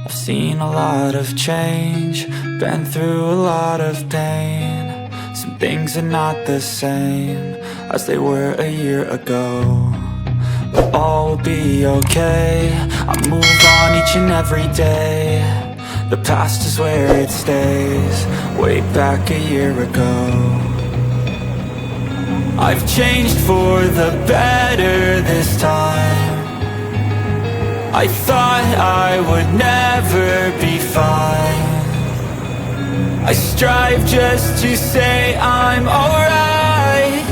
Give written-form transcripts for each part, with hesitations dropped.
I've seen a lot of change, been through a lot of pain. Some things are not the same as they were a year ago, but all will be okay. I move on each and every day. The past is where it stays, way back a year ago. I've changed for the better this time. I thought I would never be fine. I strive just to say I'm alright,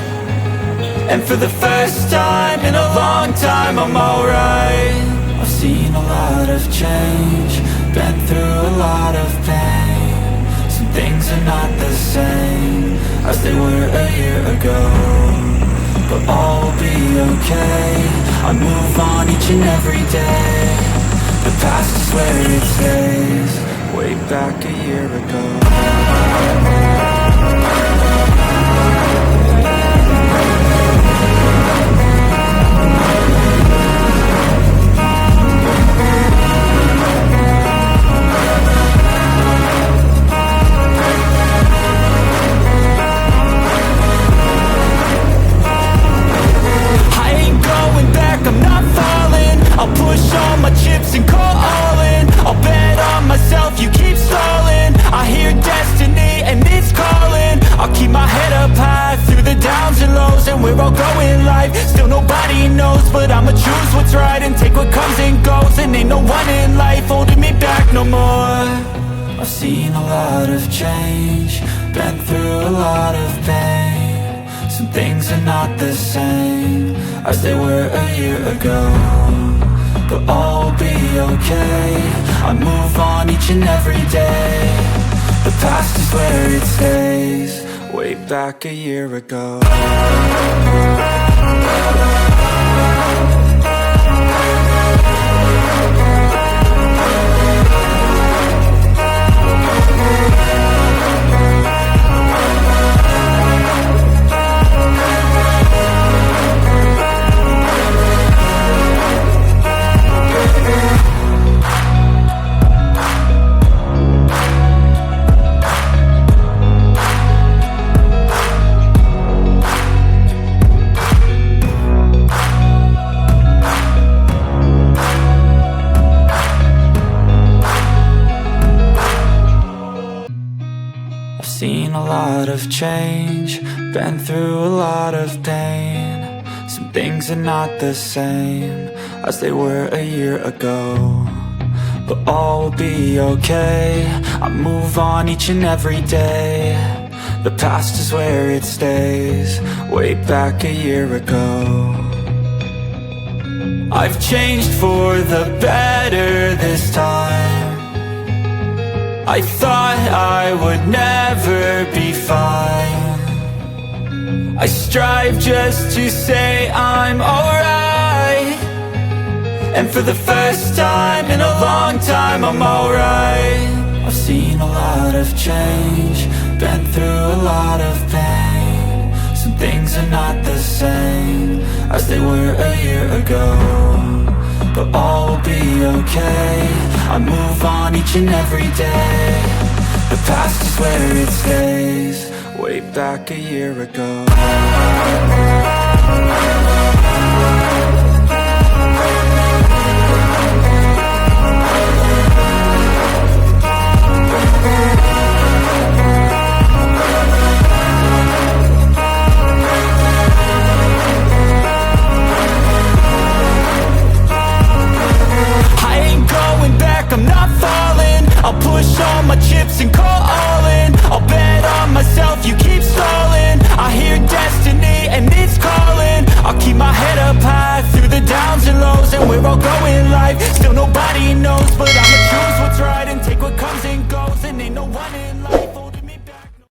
and for the first time in a long time I'm alright. I've seen a lot of change, been through a lot of pain. Some things are not the same as they were a year ago, but all will be okay. I move on each and every day. The past is where it stays, way back a year ago. I'm not falling, I'll push all my chips and call all in. I'll bet on myself, you keep stalling. I hear destiny and it's calling. I'll keep my head up high through the downs and lows, and we're all going life. Still nobody knows, but I'ma choose what's right and take what comes and goes. And ain't no one in life holding me back no more. I've seen a lot of change, been through a lot of pain. Some things are not the same as they were a year ago, but all will be okay. I move on each and every day. The past is where it stays, way back a year ago. Seen a lot of change, been through a lot of pain. Some things are not the same as they were a year ago, but all will be okay. I move on each and every day. The past is where it stays, way back a year ago. I've changed for the better this time. I thought I would never be fine. I strive just to say I'm alright, and for the first time in a long time I'm alright. I've seen a lot of change, been through a lot of pain. Some things are not the same as they were a year ago, but all will be okay. I move on each and every day. The past is where it stays, way back a year ago. I'm not falling, I'll push all my chips and